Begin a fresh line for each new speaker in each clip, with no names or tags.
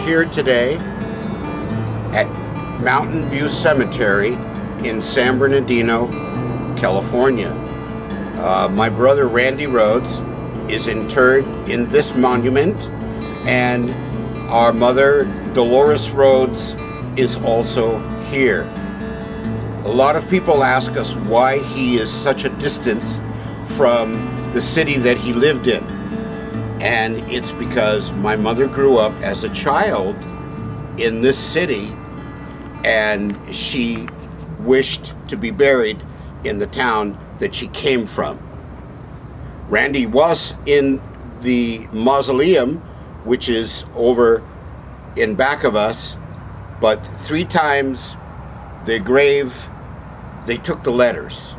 here today at Mountain View Cemetery in San Bernardino, California. My brother Randy Rhodes is interred in this monument, and our mother Dolores Rhodes is also here. A lot of people ask us why he is such a distance from the city that he lived in. And it's because my mother grew up as a child in this city, and she wished to be buried in the town that she came from. Randy was in the mausoleum, which is over in back of us, but 3 times the grave, they took the letters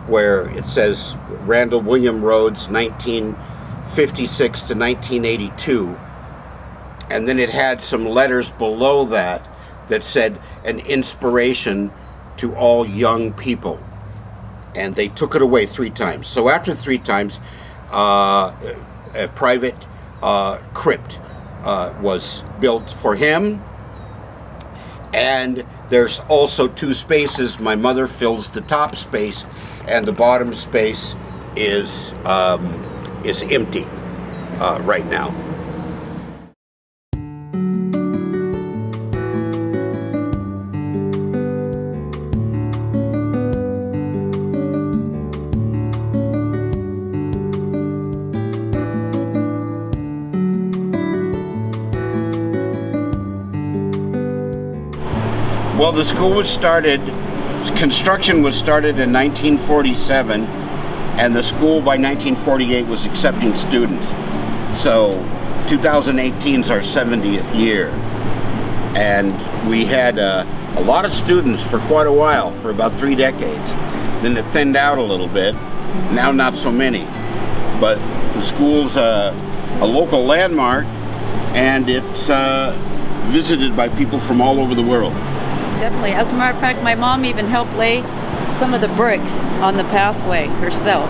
where it says Randall William Rhodes 1956 to 1982, and then it had some letters below that that said an inspiration to all young people, and they took it away 3 times. So after 3 times, a private crypt was built for him, and there's also 2 spaces. My mother fills the top space, and the bottom space is empty right now. Well, the school was started, construction was started in 1947, and the school by 1948 was accepting students. So 2018 is our 70th year, and we had a lot of students for quite a while, for about 3 decades. Then it thinned out a little bit. Now not so many, but the school's a local landmark, and it's visited by people from all over the world.
Definitely. As a matter of fact, my mom even helped lay some of the bricks on the pathway herself.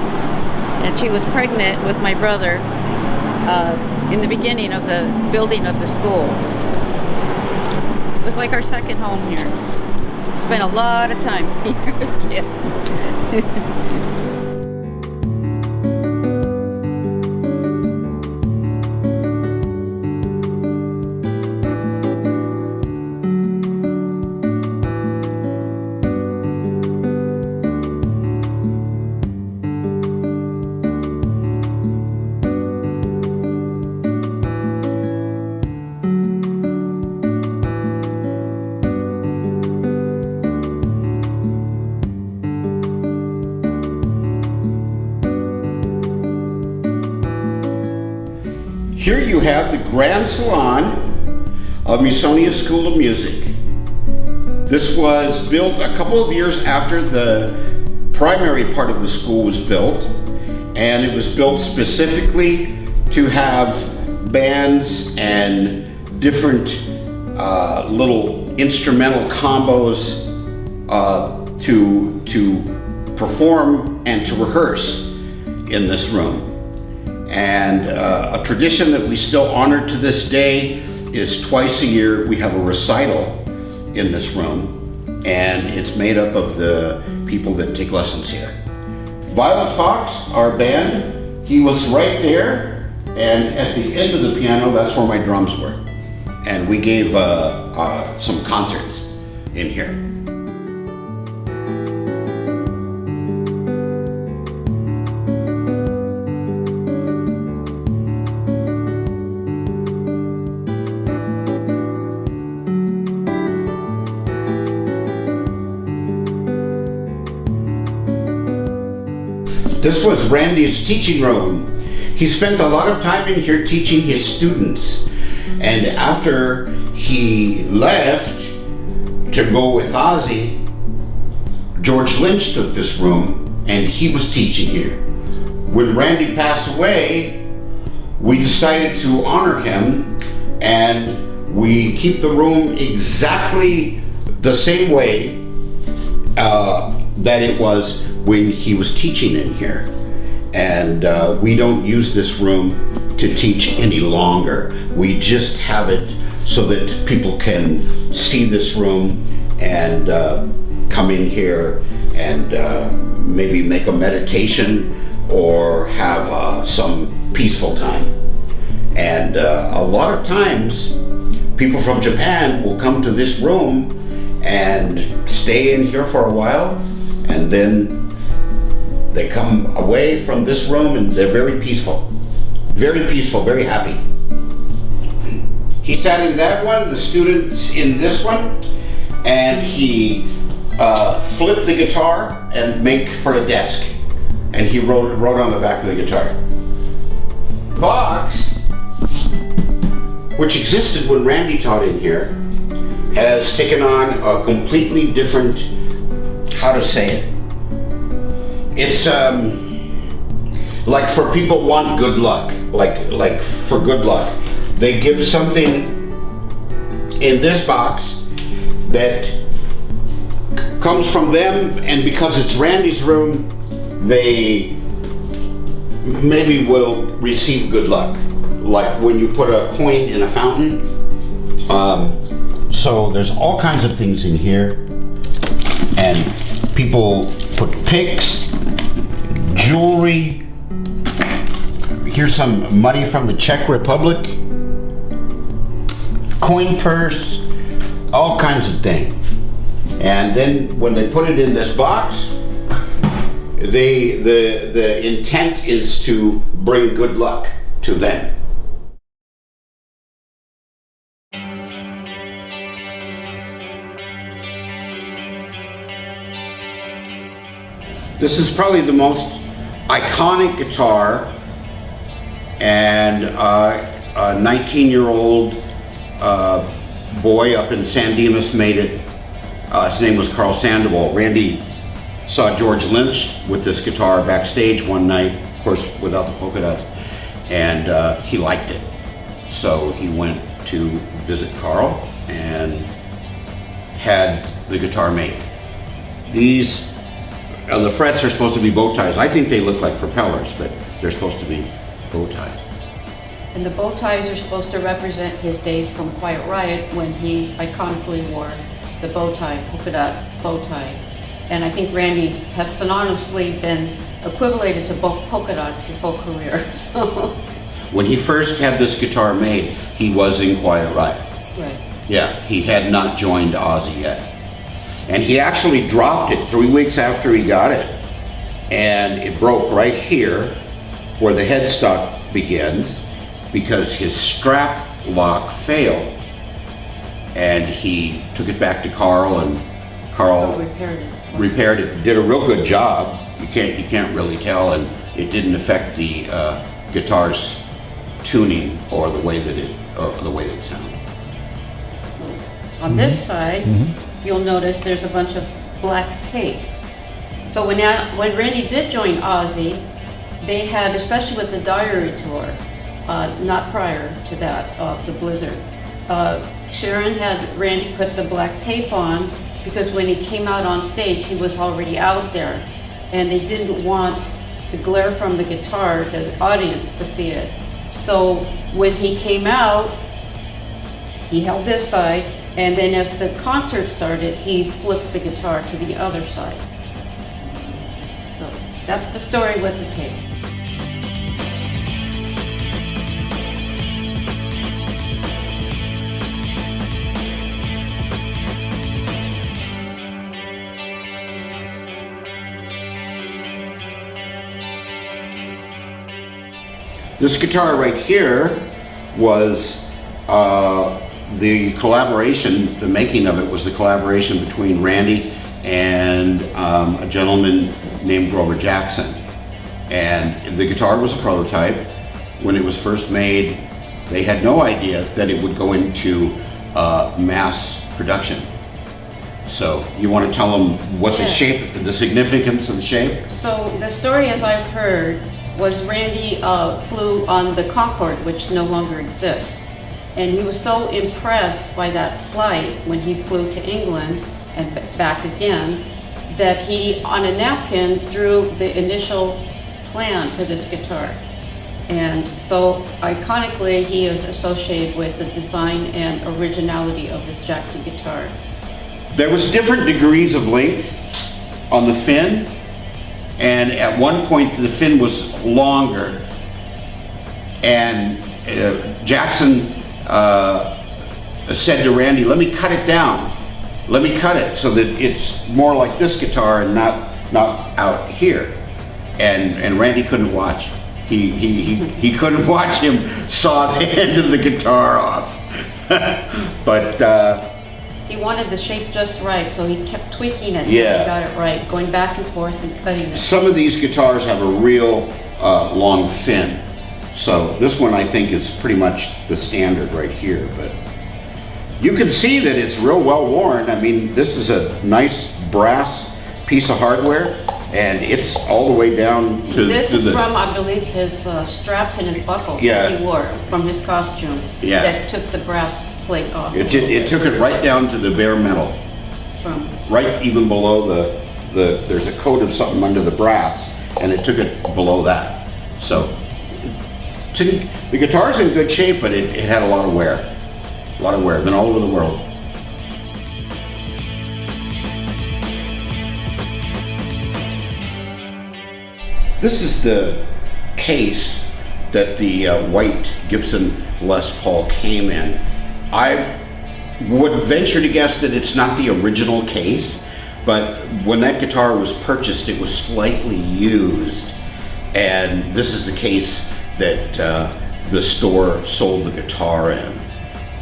And she was pregnant with my brother in the beginning of the building of the school. It was like our second home here. Spent a lot of time here as kids.
Here you have the Grand Salon of Mrsa School of Music. This was built a couple of years after the primary part of the school was built, and it was built specifically to have bands and different little instrumental combos to perform and to rehearse in this room. And a tradition that we still honor to this day is twice a year we have a recital in this room, and it's made up of the people that take lessons here. Violet Fox, our band, he was right there, and at the end of the piano, that's where my drums were. And we gave some concerts in here. This was Randy's teaching room. He spent a lot of time in here teaching his students. And after he left to go with Ozzy, George Lynch took this room and he was teaching here. When Randy passed away, we decided to honor him, and we keep the room exactly the same way that it was when he was teaching in here. And we don't use this room to teach any longer. We just have it so that people can see this room and come in here and maybe make a meditation or have some peaceful time. And a lot of times people from Japan will come to this room and stay in here for a while, and then they come away from this room and they're very peaceful, very happy. He sat in that one, the students in this one, and he flipped the guitar and make for a desk, and he wrote on the back of the guitar. Box, which existed when Randy taught in here, has taken on a completely different, how to say it. It's like for people want good luck, like for good luck. They give something in this box that comes from them, and because it's Randy's room, they maybe will receive good luck. Like when you put a coin in a fountain. So there's all kinds of things in here, and people put picks, jewelry. Here's some money from the Czech Republic, coin purse, all kinds of things. And then when they put it in this box, the intent is to bring good luck to them. This is probably the most iconic guitar, and a 19-year-old boy up in San Dimas made it. His name was Carl Sandoval. Randy saw George Lynch with this guitar backstage one night, of course without the polka dots, and he liked it. So he went to visit Carl and had the guitar made. These the frets are supposed to be bow ties. I think they look like propellers, but they're supposed to be bow ties.
And the bow ties are supposed to represent his days from Quiet Riot when he iconically wore the bow tie, polka dot bow tie. And I think Randy has synonymously been equated to polka dots his whole career. So.
When he first had this guitar made, he was in Quiet Riot.
Right.
Yeah, he had not joined Ozzy yet. And he actually dropped it 3 weeks after he got it. And it broke right here where the headstock begins because his strap lock failed. And he took it back to Carl, and Carl repaired it, did a real good job. You can't really tell, and it didn't affect the guitar's tuning or the way that it sounded.
On this side, you'll notice there's a bunch of black tape. So when Randy did join Ozzy, they had, especially with the Diary tour, not prior to that, the Blizzard, Sharon had Randy put the black tape on because when he came out on stage, he was already out there, and they didn't want the glare from the guitar, the audience, to see it. So when he came out, he held this side, and then as the concert started, he flipped the guitar to the other side. So that's the story with the tape.
This guitar right here was the collaboration, the making of it was the collaboration between Randy and a gentleman named Grover Jackson. And the guitar was a prototype. When it was first made, they had no idea that it would go into mass production. So you want to tell them what the shape, the significance of the shape?
So the story, as I've heard, was Randy flew on the Concorde, which no longer exists. And he was so impressed by that flight when he flew to England and back again, that he, on a napkin, drew the initial plan for this guitar. And so iconically, he is associated with the design and originality of this Jackson guitar.
There was different degrees of length on the fin, and at one point the fin was longer, and Jackson said to Randy, let me cut it down. Let me cut it so that it's more like this guitar and not out here. And Randy couldn't watch. He couldn't watch him saw the end of the guitar off. But
he wanted the shape just right, so he kept tweaking it.
Yeah.
He got it right, going back and forth and cutting it.
Some of these guitars have a real long fin. So this one I think is pretty much the standard right here, but you can see that it's real well worn. I mean, this is a nice brass piece of hardware, and it's all the way down to
this is from, I believe, his straps and his buckles that he wore from his costume.
Yeah.
That took the brass plate off.
It took it right down to the bare metal. Right even below there's a coat of something under the brass, and it took it below that. So the guitar's in good shape, but it had a lot of wear. A lot of wear, been all over the world. This is the case that the white Gibson Les Paul came in. I would venture to guess that it's not the original case, but when that guitar was purchased, it was slightly used. And this is the case that the store sold the guitar in.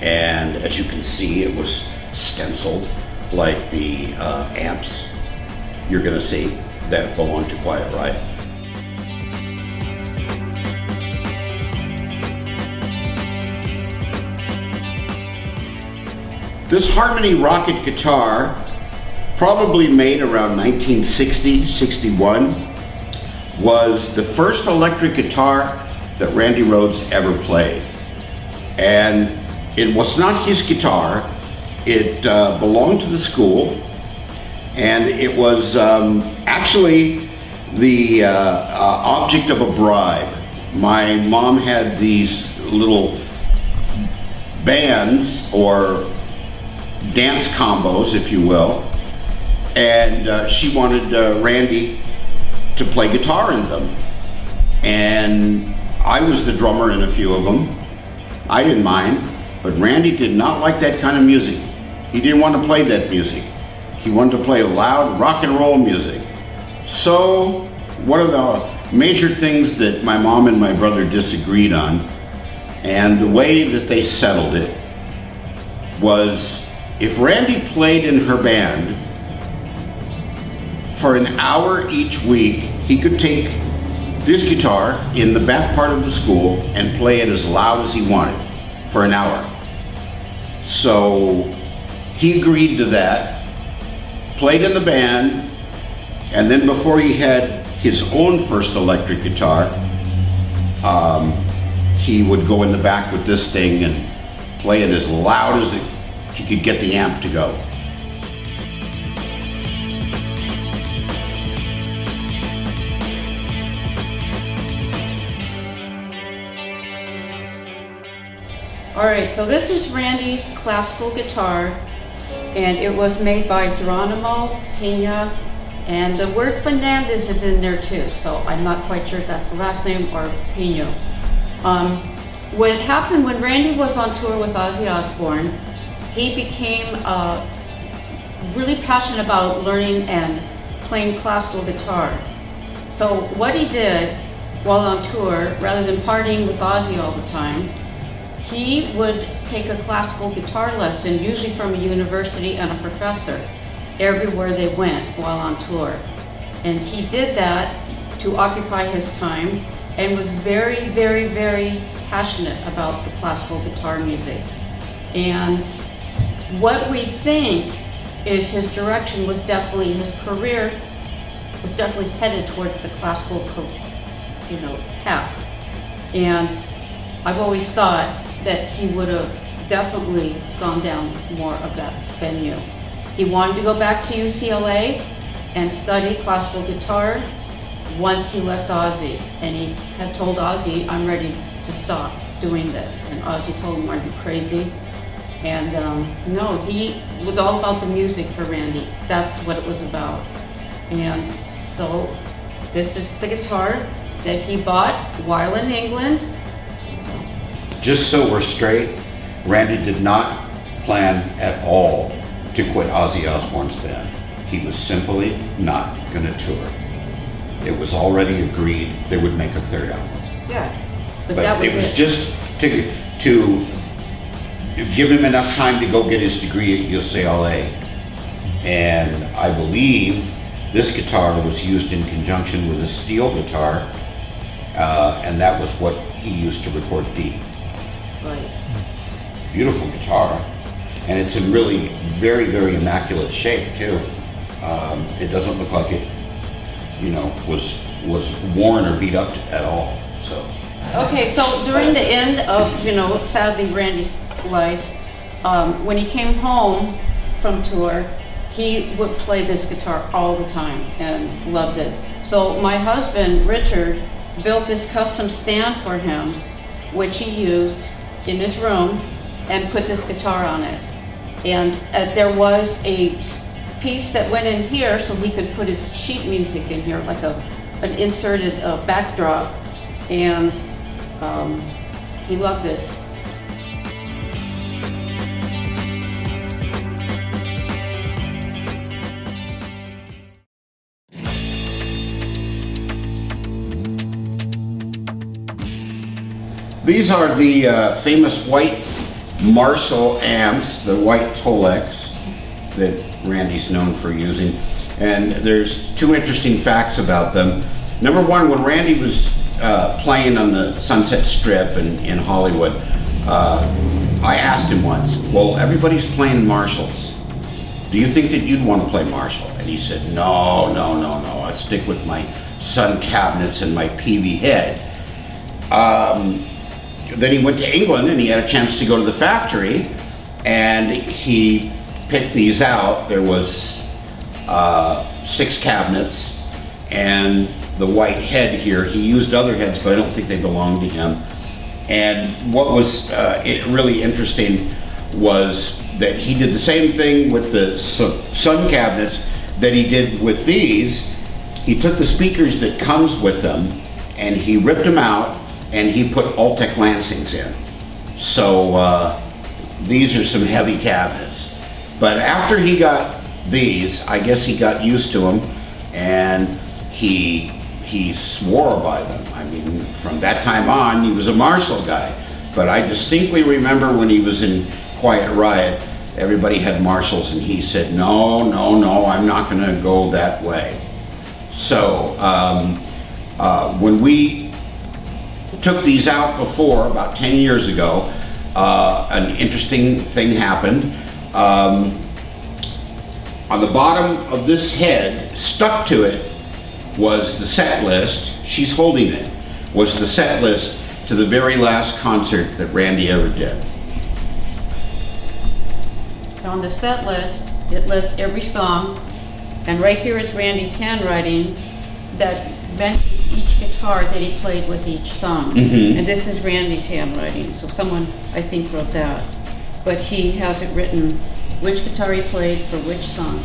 And as you can see, it was stenciled like the amps you're gonna see that belong to Quiet Riot. This Harmony Rocket guitar, probably made around 1960, 61, was the first electric guitar that Randy Rhoads ever played. And it was not his guitar, it belonged to the school, and it was actually the object of a bribe. My mom had these little bands, or dance combos, if you will, and she wanted Randy to play guitar in them. And I was the drummer in a few of them. I didn't mind, but Randy did not like that kind of music. He didn't want to play that music. He wanted to play loud rock and roll music. So one of the major things that my mom and my brother disagreed on, and the way that they settled it, was if Randy played in her band for an hour each week, he could take this guitar in the back part of the school and play it as loud as he wanted for an hour. So he agreed to that, played in the band, and then before he had his own first electric guitar, he would go in the back with this thing and play it as loud as he could get the amp to go.
All right, so this is Randy's classical guitar, and it was made by Geronimo Pena, and the word Fernandez is in there too, so I'm not quite sure if that's the last name or Pena. What happened when Randy was on tour with Ozzy Osbourne, he became really passionate about learning and playing classical guitar. So what he did while on tour, rather than partying with Ozzy all the time, he would take a classical guitar lesson, usually from a university and a professor, everywhere they went while on tour. And he did that to occupy his time and was very, very, very passionate about the classical guitar music. And what we think is his direction was definitely, his career was definitely headed toward the classical, path. And I've always thought that he would have definitely gone down more of that venue. He wanted to go back to UCLA and study classical guitar, once he left Ozzy, and he had told Ozzy, I'm ready to stop doing this. And Ozzy told him, are you crazy? And no, he was all about the music for Randy. That's what it was about. And so this is the guitar that he bought while in England.
Just so we're straight, Randy did not plan at all to quit Ozzy Osbourne's band. He was simply not going to tour. It was already agreed they would make a third album.
Yeah,
But
that was
it was just to give him enough time to go get his degree at UCLA. And I believe this guitar was used in conjunction with a steel guitar, and that was what he used to record D.
Right.
Beautiful guitar, and it's in really very, very immaculate shape too. It doesn't look like it, was worn or beat up at all. So.
Okay, so during the end of, sadly Randy's life, when he came home from tour, he would play this guitar all the time and loved it. So my husband, Richard, built this custom stand for him, which he used in his room, and put this guitar on it. And there was a piece that went in here so he could put his sheet music in here, like an inserted backdrop. And he loved this.
These are the famous white Marshall amps, the white Tolex that Randy's known for using. And there's two interesting facts about them. Number one, when Randy was playing on the Sunset Strip in Hollywood, I asked him once, well, everybody's playing Marshalls. Do you think that you'd want to play Marshall? And he said, no, I stick with my Sun cabinets and my PV head. Then he went to England and he had a chance to go to the factory and he picked these out. There was 6 cabinets and the white head here. He used other heads, but I don't think they belonged to him. And what was really interesting was that he did the same thing with the Sun cabinets that he did with these. He took the speakers that comes with them and he ripped them out and he put Altec Lansings in. So these are some heavy cabinets. But after he got these, I guess he got used to them and he swore by them. I mean, from that time on, he was a Marshall guy. But I distinctly remember when he was in Quiet Riot, everybody had Marshalls and he said, no, I'm not gonna go that way. So when we took these out before, about 10 years ago, an interesting thing happened. On the bottom of this head, stuck to it, was the set list. She's holding it. Was the set list to the very last concert that Randy ever did.
On the set list, it lists every song, and right here is Randy's handwriting that mentions each guitar that he played with each song.
Mm-hmm.
And this is Randy's handwriting, so someone, I think, wrote that. But he has it written which guitar he played for which song.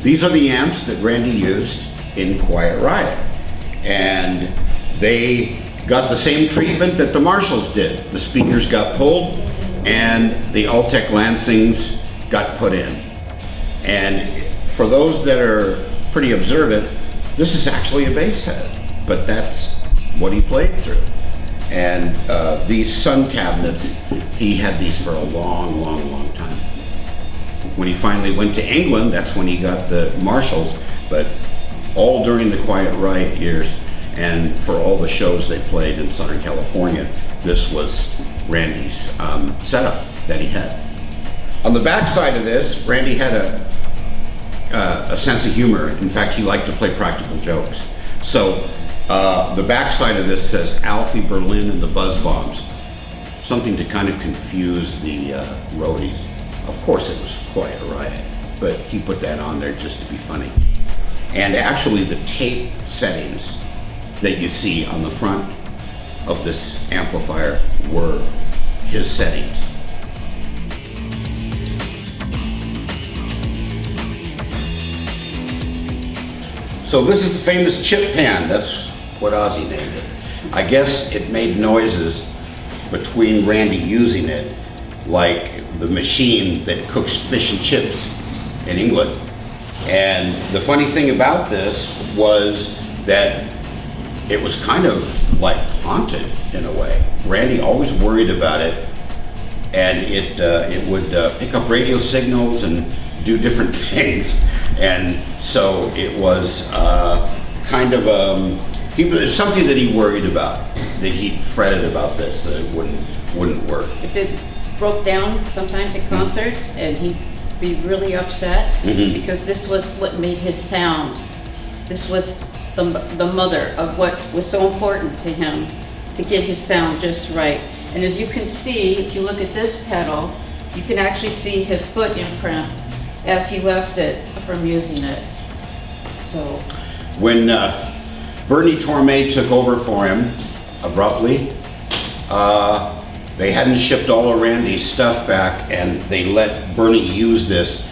These are the amps that Randy used in Quiet Riot. And they got the same treatment that the Marshalls did. The speakers got pulled and the Altec Lansings got put in. And for those that are pretty observant, this is actually a bass head, but that's what he played through. And these Sun cabinets, he had these for a long time. When he finally went to England, that's when he got the Marshalls, but all during the Quiet Riot years and for all the shows they played in Southern California, this was Randy's setup that he had. On the back side of this, Randy had a sense of humor. In fact, he liked to play practical jokes. So the back side of this says Alfie Berlin and the Buzz Bombs.
something to kind of confuse the roadies. Of course it was Quiet Riot, but he put that on there just to be funny. And actually the tape settings that you see on the front of this amplifier were his settings. So this is the famous chip pan. That's what Ozzy named it. I guess it made noises between Randy using it, like the machine that cooks fish and chips in England. And the funny thing about this was that it was kind of like haunted in a way. Randy always worried about it, and it would pick up radio signals and do different things. And so it was kind of something that he worried about, that he fretted about this, that it wouldn't work.
If it broke down sometimes at concerts, and he'd be really upset because this was what made his sound. This was the mother of what was so important to him to get his sound just right. And as you can see, if you look at this pedal, you can actually see his foot imprint as he left it from using it. So
when Bernie Torme took over for him abruptly, they hadn't shipped all of Randy's stuff back, and they let Bernie use this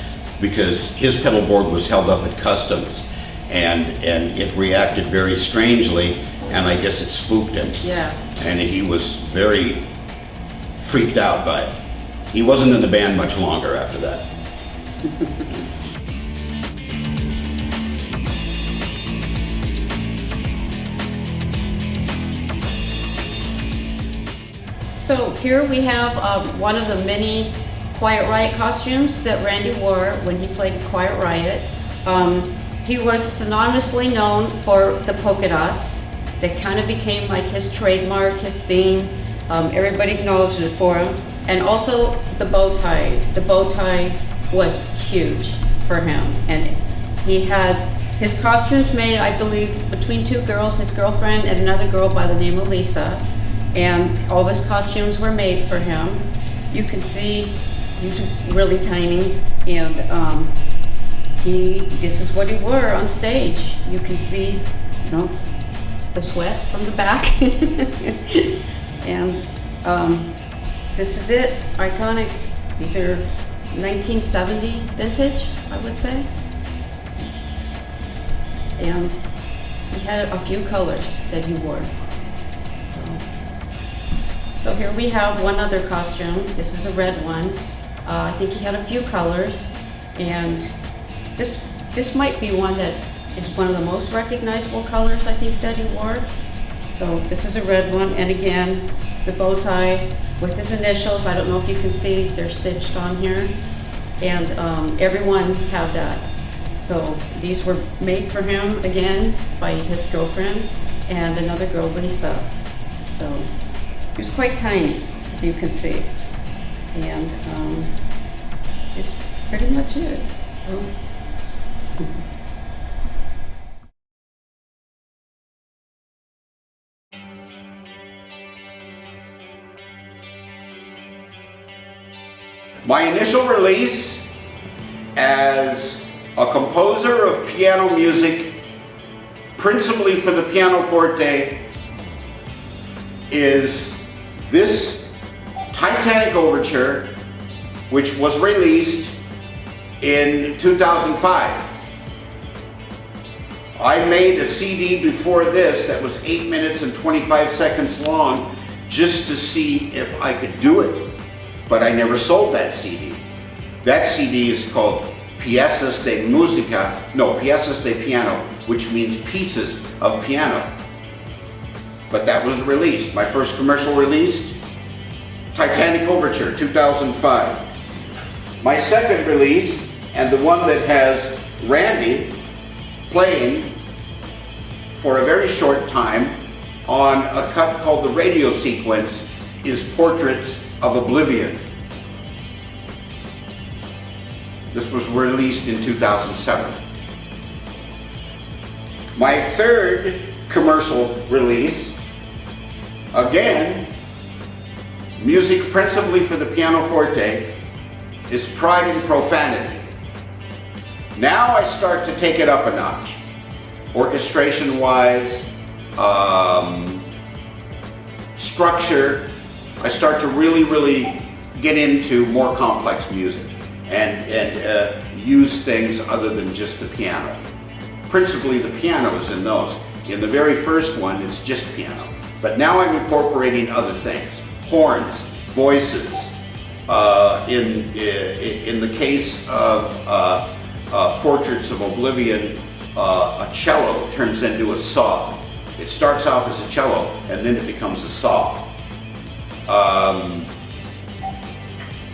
because his pedal board was held up at customs, and it reacted very strangely, and I guess it spooked him.
yeah.
And he was very freaked out by it. He wasn't in the band much longer after that.
So here we have one of the many Quiet Riot costumes that Randy wore when he played Quiet Riot. He was synonymously known for the polka dots. That kind of became like his trademark, his theme. Everybody acknowledged it for him. And also the bow tie. The bow tie was huge for him. And he had his costumes made, I believe, between two girls, his girlfriend and another girl by the name of Lisa. And all his costumes were made for him. You can see he's really tiny, and this is what he wore on stage. You can see, the sweat from the back. And this is it, iconic. These are 1970 vintage, I would say. And he had a few colors that he wore. So here we have one other costume. This is a red one. I think he had a few colors, and this might be one that is one of the most recognizable colors I think that he wore. So this is a red one, and again, the bow tie with his initials. I don't know if you can see, they're stitched on here, and everyone had that. So these were made for him again by his girlfriend and another girl, Lisa. So he was quite tiny, as you can see, and it's pretty much it. So.
My initial release as a composer of piano music, principally for the pianoforte, is this Titanic Overture, which was released in 2005. I made a CD before this that was 8 minutes and 25 seconds long just to see if I could do it, but I never sold that CD. That CD is called Piezas de Piano, which means pieces of piano. But that was released. My first commercial release, Titanic Overture, 2005. My second release, and the one that has Randy playing for a very short time on a cut called the Radio Sequence, is Portraits of Oblivion. This was released in 2007. My third commercial release, again, Music principally for the pianoforte is pride and profanity. Now I start to take it up a notch. Orchestration-wise, structure, I start to really get into more complex music and use things other than just the piano. Principally the piano is in those. In the very first one, it's just piano. But now I'm incorporating other things. Horns, voices. In the case of Portraits of Oblivion, a cello turns into a saw. It starts off as a cello and then it becomes a saw.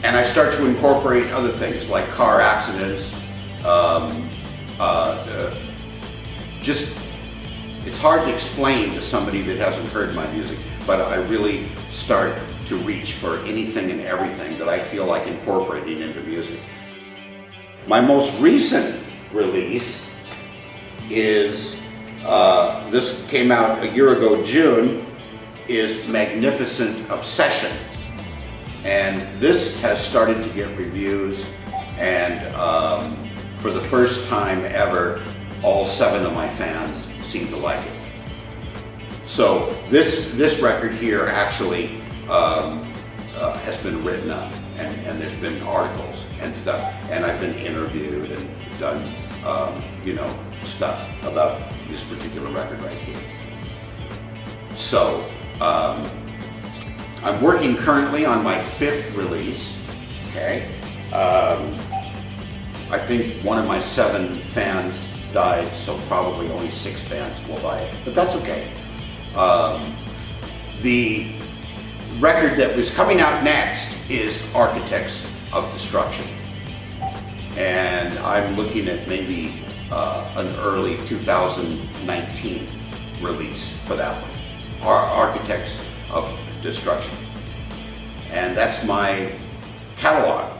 And I start to incorporate other things like car accidents. It's hard to explain to somebody that hasn't heard my music, but I really start to reach for anything and everything that I feel like incorporating into music. My most recent release is, this came out a year ago, June, is Magnificent Obsession. And this has started to get reviews, and for the first time ever, all 7 of my fans seem to like it. So this record here actually has been written up, and there's been articles and stuff, and I've been interviewed and done stuff about this particular record right here. So I'm working currently on my 5th release. Okay, I think one of my 7 fans died, so probably only 6 fans will buy it, but that's okay. The record that was coming out next is Architects of Destruction, and I'm looking at maybe an early 2019 release for that one, Architects of Destruction. And that's my catalog.